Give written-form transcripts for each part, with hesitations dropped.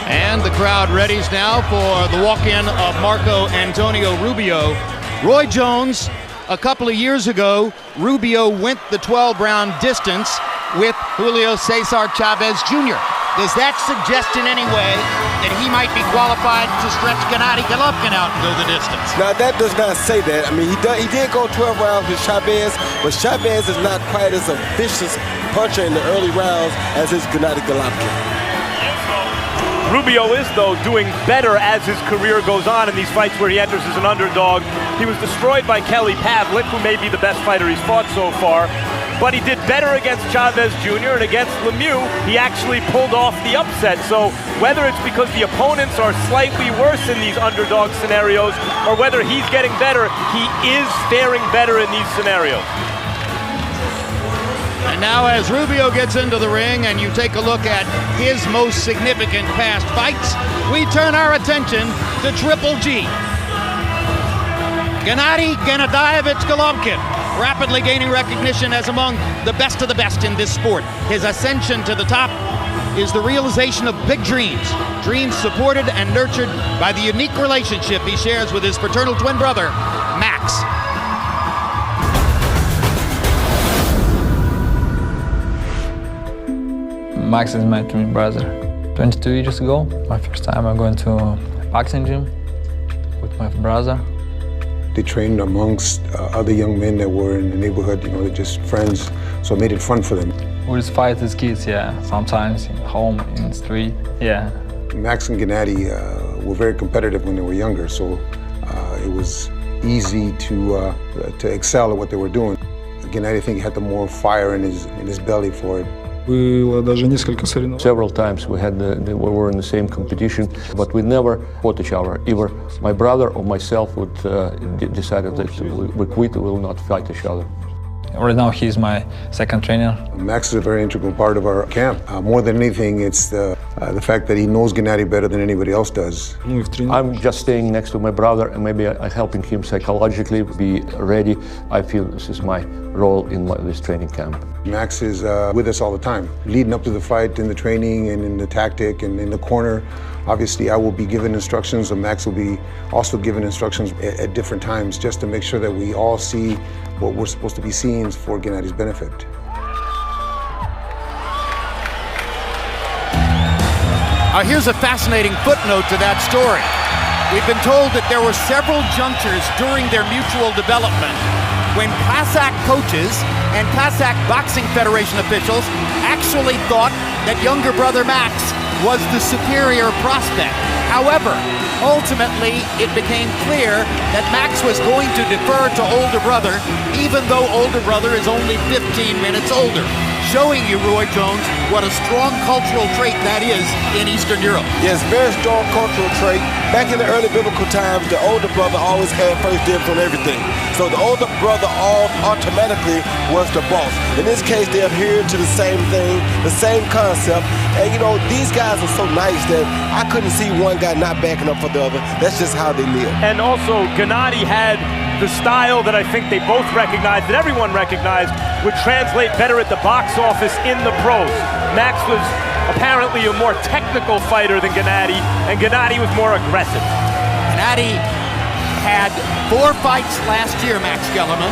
And the crowd readies now for the walk-in of Marco Antonio Rubio. Roy Jones, a couple of years ago, Rubio went the 12-round distance with Julio Cesar Chavez Jr. Does that suggest in any way that he might be qualified to stretch Gennady Golovkin out and go the distance? Now, that does not say that. I mean, he did go 12 rounds with Chavez, but Chavez is not quite as a vicious puncher in the early rounds as is Gennady Golovkin. Rubio is, though, doing better as his career goes on in these fights where he enters as an underdog. He was destroyed by Kelly Pavlik, who may be the best fighter he's fought so far. But he did better against Chavez Jr. and against Lemieux, he actually pulled off the upset. So whether it's because the opponents are slightly worse in these underdog scenarios or whether he's getting better, he is faring better in these scenarios. And now as Rubio gets into the ring and you take a look at his most significant past fights, we turn our attention to Triple G. Gennady Golovkin, rapidly gaining recognition as among the best of the best in this sport. His ascension to the top is the realization of big dreams, dreams supported and nurtured by the unique relationship he shares with his fraternal twin brother, Max. Max is my twin brother. 22 years ago, my first time I went to a boxing gym with my brother. They trained amongst other young men that were in the neighborhood, you know, they're just friends, so it made it fun for them. We just fight as kids, yeah, sometimes in home, in the street, yeah. Max and Gennady were very competitive when they were younger, so it was easy to excel at what they were doing. Gennady, I think, had the more fire in his belly for it. Several times we were in the same competition, but we never fought each other. Either my brother or myself would decided that we quit, we will not fight each other. Right now he's my second trainer. Max is a very integral part of our camp. More than anything, it's the fact that he knows Gennady better than anybody else does. I'm just staying next to my brother and maybe I'm helping him psychologically be ready. I feel this is my role in this training camp. Max is with us all the time, leading up to the fight, in the training and in the tactic and in the corner. Obviously, I will be giving instructions, and Max will be also giving instructions at different times just to make sure that we all see what we're supposed to be seeing for Gennady's benefit. Here's a fascinating footnote to that story. We've been told that there were several junctures during their mutual development when Kazakh coaches and Kazakh Boxing Federation officials actually thought that younger brother Max was the superior prospect. However, ultimately, it became clear that Max was going to defer to older brother, even though older brother is only 15 minutes older. Showing you, Roy Jones, what a strong cultural trait that is in Eastern Europe. Yes, very strong cultural trait. Back in the early biblical times, the older brother always had first dibs on everything. So the older brother automatically was the boss. In this case, they adhered to the same thing, the same concept. And you know, these guys are so nice that I couldn't see one guy not backing up for the other. That's just how they live. And also, Gennady had the style that I think they both recognized, that everyone recognized, would translate better at the box office in the pros. Max was apparently a more technical fighter than Gennady, and Gennady was more aggressive. Gennady had 4 fights last year, Max Kellerman.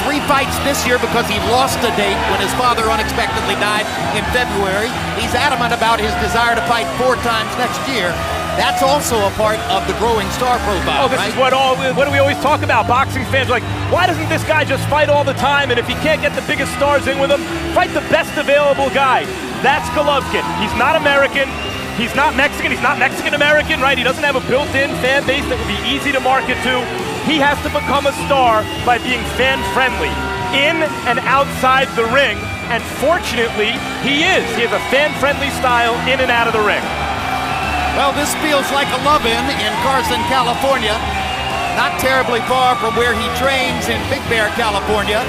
3 fights this year because he lost a date when his father unexpectedly died in February. He's adamant about his desire to fight 4 times next year. That's also a part of the growing star profile, this right? is what do we always talk about? Boxing fans are like, why doesn't this guy just fight all the time? And if he can't get the biggest stars in with him, fight the best available guy. That's Golovkin. He's not American. He's not Mexican. He's not Mexican-American, right? He doesn't have a built-in fan base that would be easy to market to. He has to become a star by being fan-friendly in and outside the ring. And fortunately, he is. He has a fan-friendly style in and out of the ring. Well, this feels like a love-in in Carson, California. Not terribly far from where he trains in Big Bear, California.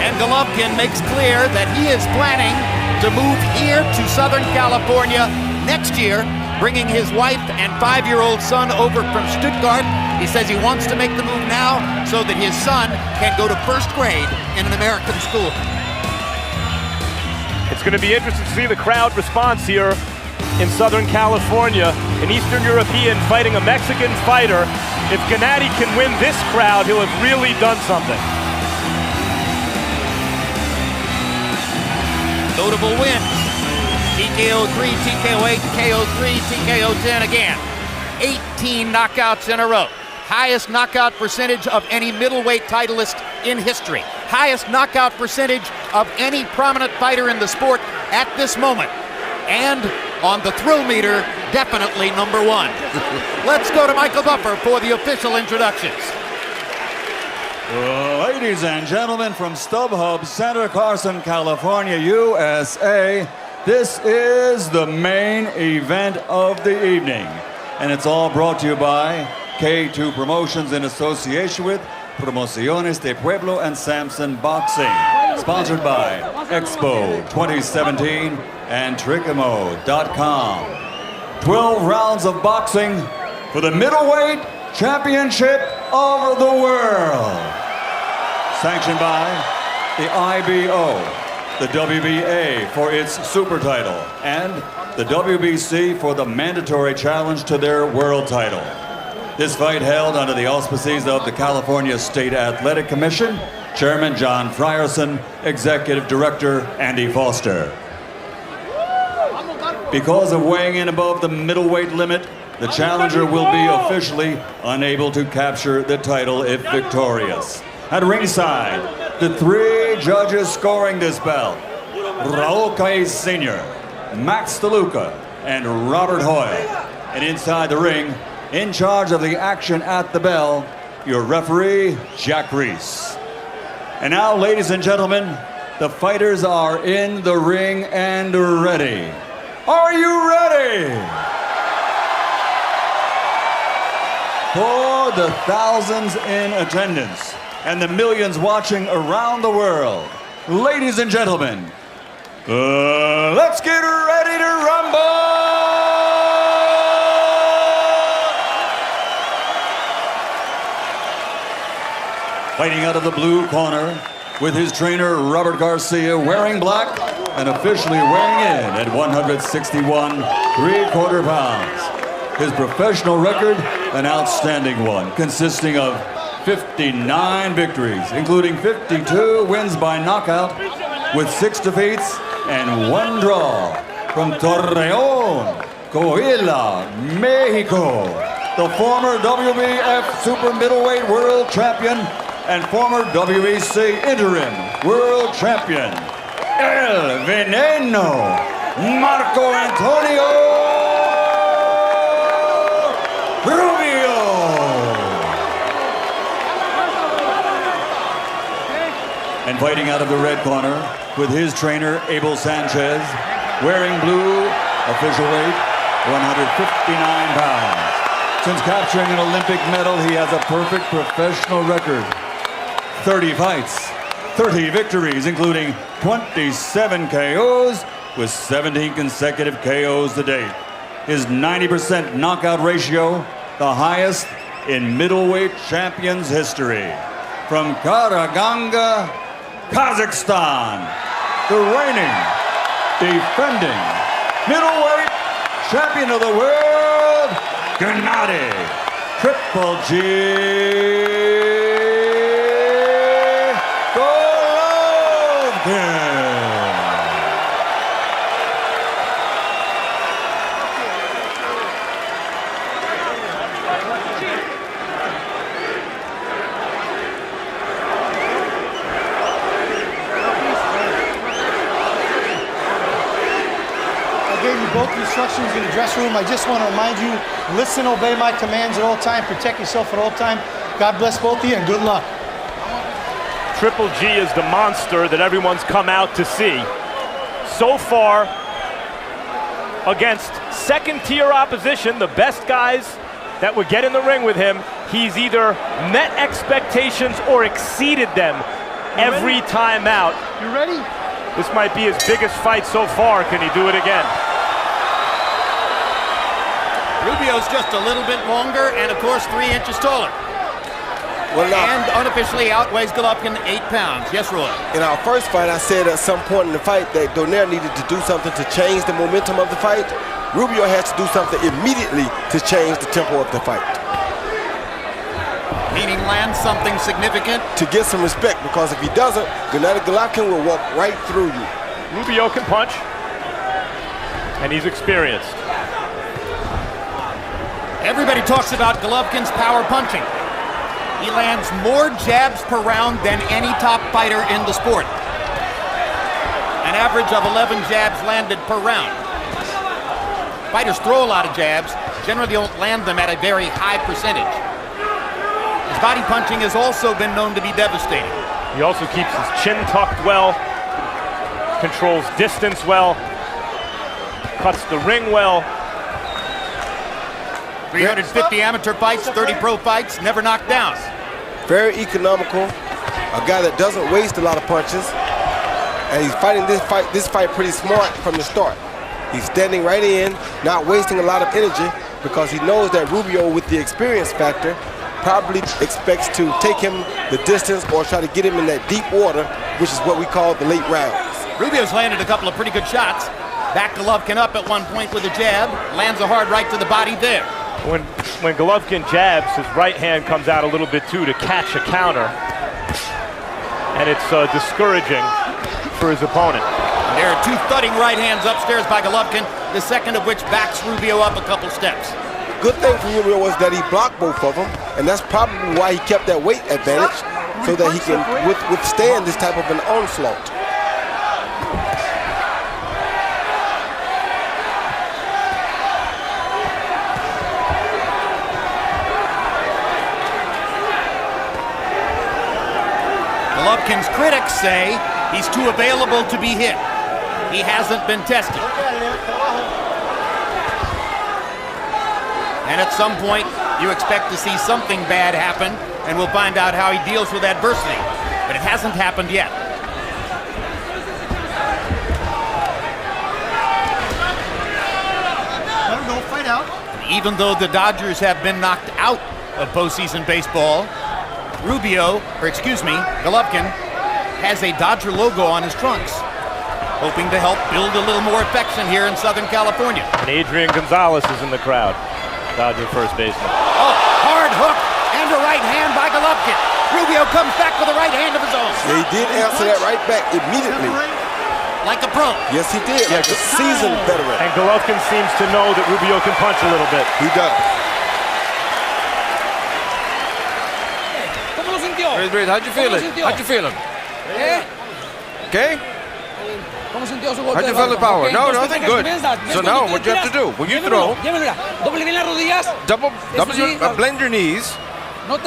And Golovkin makes clear that he is planning to move here to Southern California next year, bringing his wife and 5-year-old son over from Stuttgart. He says he wants to make the move now so that his son can go to first grade in an American school. It's going to be interesting to see the crowd response here in Southern California. An Eastern European fighting a Mexican fighter. If Gennady can win this crowd, he'll have really done something. Notable wins. TKO 3, TKO 8, KO 3, TKO 10 again. 18 knockouts in a row. Highest knockout percentage of any middleweight titleist in history. Highest knockout percentage of any prominent fighter in the sport at this moment. And on the thrill meter, definitely number one. Let's go to Michael Buffer for the official introductions. Ladies and gentlemen from StubHub, Center Carson, California, USA, this is the main event of the evening. And it's all brought to you by K2 Promotions in association with Promociones de Pueblo and Samson Boxing. Sponsored by Expo 2017 and Tricamo.com. 12 rounds of boxing for the middleweight championship of the world. Sanctioned by the IBO, the WBA for its super title, and the WBC for the mandatory challenge to their world title. This fight held under the auspices of the California State Athletic Commission, Chairman John Frierson, Executive Director Andy Foster. Because of weighing in above the middleweight limit, the challenger will be officially unable to capture the title if victorious. At ringside, the three judges scoring this bout, Raul Caiz Sr., Max DeLuca, and Robert Hoyle. And inside the ring, in charge of the action at the bell, your referee, Jack Reese. And now, ladies and gentlemen, the fighters are in the ring and ready. Are you ready? For the thousands in attendance and the millions watching around the world, ladies and gentlemen, let's get ready to rumble! Fighting out of the blue corner with his trainer Robert Garcia wearing black and officially weighing in at 161 3/4 pounds. His professional record, an outstanding one, consisting of 59 victories, including 52 wins by knockout, with 6 defeats and 1 draw. From Torreón, Coahuila, Mexico, the former WBF Super Middleweight World Champion and former WBC Interim World Champion, El Veneno, Marco Antonio Rubio. And fighting out of the red corner with his trainer, Abel Sanchez, wearing blue, official weight, 159 pounds. Since capturing an Olympic medal, he has a perfect professional record. 30 fights, 30 victories, including 27 KOs, with 17 consecutive KOs to date. His 90% knockout ratio, the highest in middleweight champions history. From Karaganda, Kazakhstan, the reigning, defending middleweight champion of the world, Gennady, Triple G. Golovkin. Both instructions in the dressing room. I just want to remind you, listen, obey my commands at all time, protect yourself at all time. God bless both of you and good luck. Triple G is the monster that everyone's come out to see. So far, against second-tier opposition, the best guys that would get in the ring with him, he's either met expectations or exceeded them every time out. You ready? This might be his biggest fight so far. Can he do it again? Rubio's just a little bit longer and, of course, 3 inches taller. and unofficially outweighs Golovkin 8 pounds. Yes, Roy. In our first fight, I said at some point in the fight that Donaire needed to do something to change the momentum of the fight. Rubio has to do something immediately to change the tempo of the fight. Meaning land something significant? To get some respect, because if he doesn't, Gennady Golovkin will walk right through you. Rubio can punch, and he's experienced. Everybody talks about Golovkin's power punching. He lands more jabs per round than any top fighter in the sport. An average of 11 jabs landed per round. Fighters throw a lot of jabs, generally don't land them at a very high percentage. His body punching has also been known to be devastating. He also keeps his chin tucked well, controls distance well, cuts the ring well. 350 amateur fights, 30 pro fights, never knocked down. Very economical, a guy that doesn't waste a lot of punches, and he's fighting this fight pretty smart from the start. He's standing right in, not wasting a lot of energy, because he knows that Rubio, with the experience factor, probably expects to take him the distance or try to get him in that deep water, which is what we call the late rounds. Rubio's landed a couple of pretty good shots. Backed Golovkin up at one point with a jab, lands a hard right to the body there. When Golovkin jabs, his right hand comes out a little bit too to catch a counter, and it's discouraging for his opponent. There are 2 thudding right hands upstairs by Golovkin, the second of which backs Rubio up a couple steps. Good thing for Rubio was that he blocked both of them, and that's probably why he kept that weight advantage, so that he can withstand this type of an onslaught. Golovkin's critics say he's too available to be hit. He hasn't been tested. And at some point, you expect to see something bad happen, and we'll find out how he deals with adversity. But it hasn't happened yet. Let him go, fight out. Even though the Dodgers have been knocked out of postseason baseball, Golovkin has a Dodger logo on his trunks, hoping to help build a little more affection here in Southern California. And Adrian Gonzalez is in the crowd, Dodger first baseman. Oh, hard hook and a right hand by Golovkin. Rubio comes back with a right hand of his own. Yeah, he did answer that right back immediately. Like a pro. Yes, he did, like a seasoned veteran. And Golovkin seems to know that Rubio can punch a little bit. He does. How'd you feel it? How'd you feel him? Okay? How'd you feel the power? No, nothing good. So now what you have to do, when you throw, double, blend your knees. Now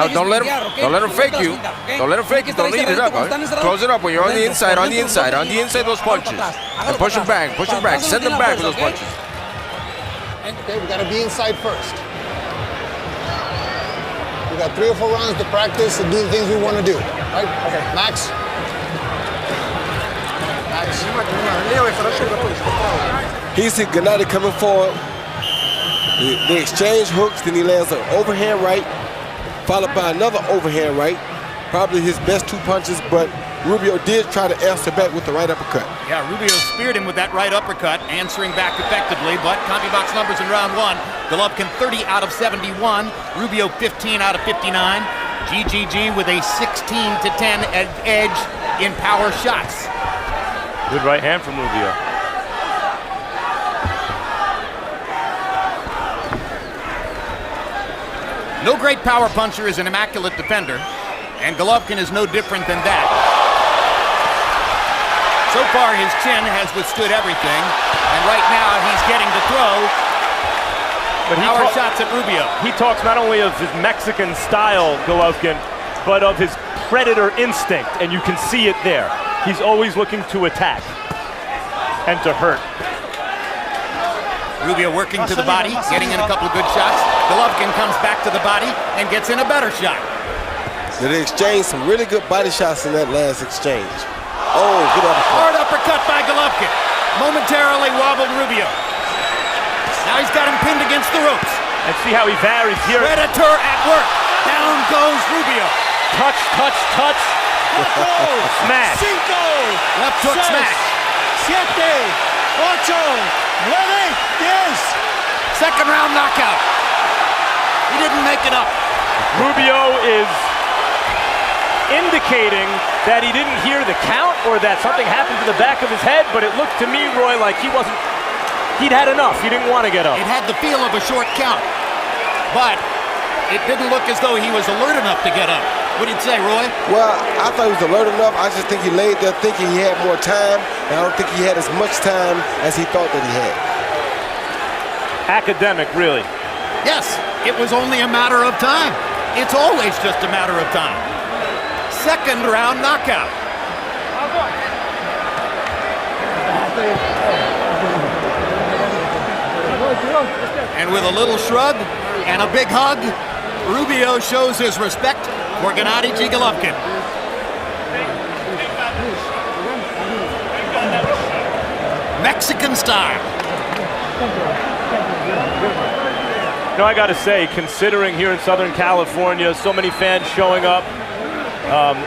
don't let him fake you. Don't let him fake you. Don't lead it up. Close it up when you're on the inside, those punches. And push him back, send them back with those punches. Okay, we gotta be inside first. We got 3 or 4 rounds to practice and do the things we want to do. Right? Okay. Max. He see Gennady coming forward. They exchange hooks, then he lands an overhand right, followed by another overhand right. Probably his best 2 punches, but Rubio did try to answer back with the right uppercut. Yeah, Rubio speared him with that right uppercut, answering back effectively, but CompuBox numbers in round 1. Golovkin 30 out of 71, Rubio 15 out of 59. GGG with a 16-10 edge in power shots. Good right hand from Rubio. No great power puncher is an immaculate defender, and Golovkin is no different than that. So far, his chin has withstood everything, and right now he's getting to throw power shots at Rubio. He talks not only of his Mexican style, Golovkin, but of his predator instinct, and you can see it there. He's always looking to attack and to hurt. Rubio working to the body, getting in a couple of good shots. Golovkin comes back to the body and gets in a better shot. They exchanged some really good body shots in that last exchange. Oh, good uppercut. Hard uppercut by Golovkin. Momentarily wobbled Rubio. Now he's got him pinned against the ropes. And see how he varies here. Predator at work. Down goes Rubio. Touch, touch, touch. Smash. Cinco. Left hook smash. 7, 8, 9, 10. Second round knockout. He didn't make it up. Rubio is indicating that he didn't hear the count or that something happened to the back of his head, but it looked to me, Roy, like he'd had enough. He didn't want to get up. It had the feel of a short count, but it didn't look as though he was alert enough to get up. What did you say, Roy? Well, I thought he was alert enough. I just think he laid there thinking he had more time, and I don't think he had as much time as he thought that he had. Academic, really. Yes, it was only a matter of time. It's always just a matter of time. Second round knockout. And with a little shrug and a big hug, Rubio shows his respect for Gennady Golovkin. Mexican style. You know, I got to say, considering here in Southern California, so many fans showing up,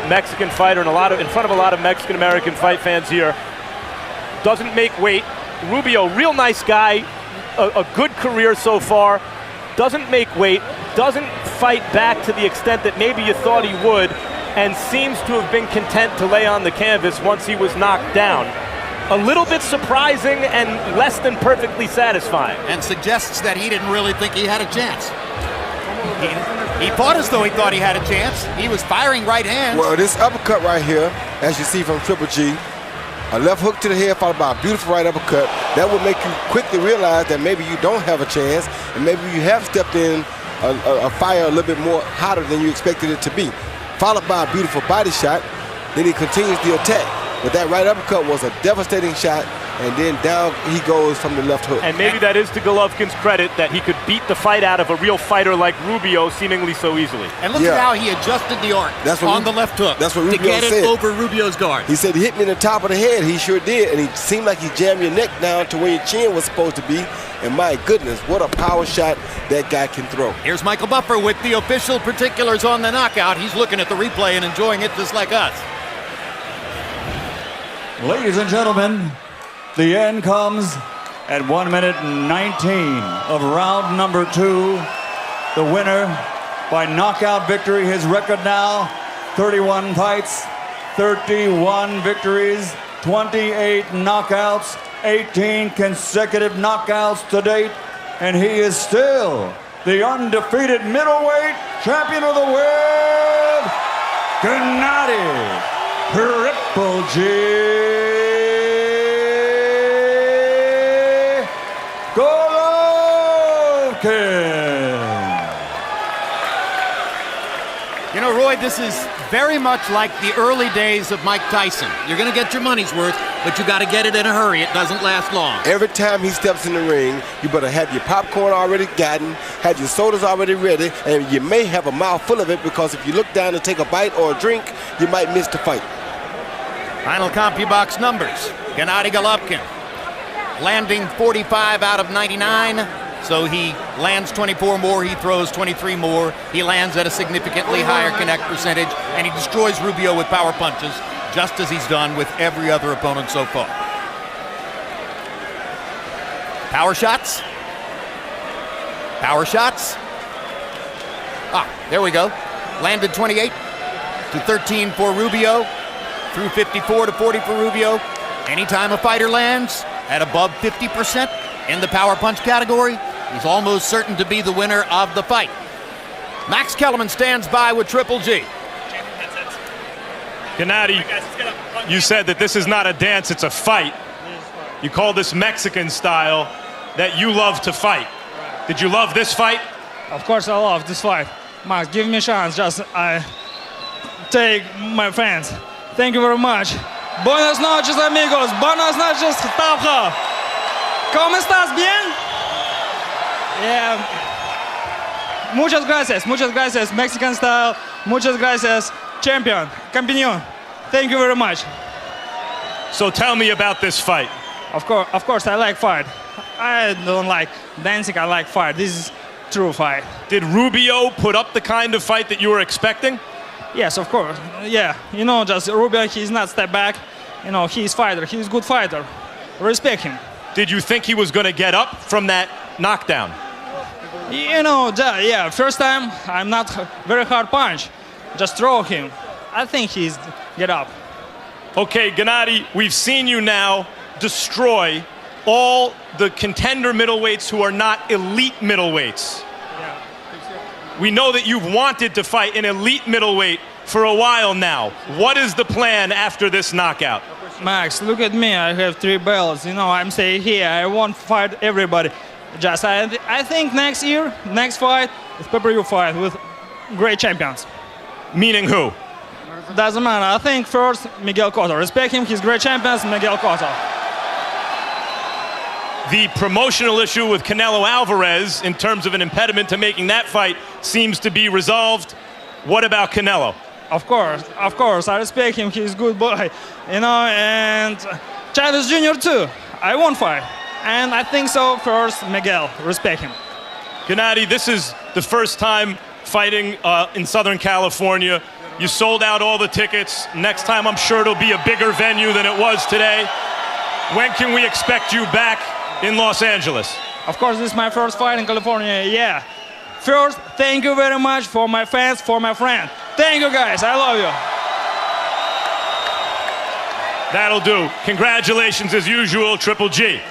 Mexican fighter and in front of a lot of Mexican-American fight fans here, doesn't make weight. Rubio, real nice guy, a good career so far, doesn't make weight, doesn't fight back to the extent that maybe you thought he would, and seems to have been content to lay on the canvas once he was knocked down. A little bit surprising and less than perfectly satisfying. And suggests that he didn't really think he had a chance. He fought as though he thought he had a chance. He was firing right hands. Well, this uppercut right here, as you see from Triple G, a left hook to the head followed by a beautiful right uppercut, that will make you quickly realize that maybe you don't have a chance, and maybe you have stepped in a fire a little bit more hotter than you expected it to be. Followed by a beautiful body shot, then he continues the attack. But that right uppercut was a devastating shot, and then down he goes from the left hook. And maybe that is to Golovkin's credit that he could beat the fight out of a real fighter like Rubio seemingly so easily. And look at how he adjusted the arc on the left hook that's what Rubio to get said. it over Rubio's guard. He said he hit me in the top of the head. He sure did, and he seemed like he jammed your neck down to where your chin was supposed to be. And my goodness, what a power shot that guy can throw. Here's Michael Buffer with the official particulars on the knockout. He's looking at the replay and enjoying it just like us. Ladies and gentlemen, the end comes at 1 minute and 19 of round number 2. The winner by knockout victory. His record now, 31 fights, 31 victories, 28 knockouts, 18 consecutive knockouts to date, and he is still the undefeated middleweight champion of the world, Gennady Triple G Golovkin. You know, Roy, this is very much like the early days of Mike Tyson. You're going to get your money's worth, but you got to get it in a hurry. It doesn't last long. Every time he steps in the ring, you better have your popcorn already gotten, have your sodas already ready, and you may have a mouthful of it because if you look down to take a bite or a drink, you might miss the fight. Final CompuBox numbers. Gennady Golovkin landing 45 out of 99. So he lands 24 more, he throws 23 more. He lands at a significantly higher connect percentage, and he destroys Rubio with power punches, just as he's done with every other opponent so far. Power shots. Power shots. There we go. Landed 28 to 13 for Rubio. Through 54 to 40 for Rubio. Anytime a fighter lands at above 50% in the power punch category, he's almost certain to be the winner of the fight. Max Kellerman stands by with Triple G. Gennady, you said that this is not a dance, it's a fight. You call this Mexican style, that you love to fight. Did you love this fight? Of course I love this fight. Max, give me a chance, just I take my fans. Thank you very much. Buenas noches, amigos. Buenas noches, Tabja. ¿Cómo estás? ¿Bien? Yeah. Muchas gracias, Mexican style. Muchas gracias, champion, campeón. Thank you very much. So tell me about this fight. Of course, I like fight. I don't like dancing, I like fight. This is true fight. Did Rubio put up the kind of fight that you were expecting? Yes, of course. Yeah, you know, just Rubio, he's not step back. You know, he's fighter. He's a good fighter. Respect him. Did you think he was going to get up from that knockdown? You know, yeah, first time, I'm not very hard punch. Just throw him. I think he's get up. Okay, Gennady, we've seen you now destroy all the contender middleweights who are not elite middleweights. We know that you've wanted to fight an elite middleweight for a while now. What is the plan after this knockout? Max, look at me. I have 3 belts. You know, I'm saying here, I won't fight everybody. Just I think next year, next fight, is pay-per-view fight with great champions. Meaning who? Doesn't matter. I think first, Miguel Cotto. Respect him. He's great champions, Miguel Cotto. The promotional issue with Canelo Alvarez in terms of an impediment to making that fight seems to be resolved. What about Canelo? Of course, I respect him. He's a good boy, you know, and Chavez Jr. too. I won't fight, and I think so. First, Miguel, respect him. Gennady, this is the first time fighting in Southern California. You sold out all the tickets. Next time, I'm sure it'll be a bigger venue than it was today. When can we expect you back in Los Angeles? Of course, this is my first fight in California, yeah. First, thank you very much for my fans, for my friends. Thank you, guys. I love you. That'll do. Congratulations, as usual, Triple G.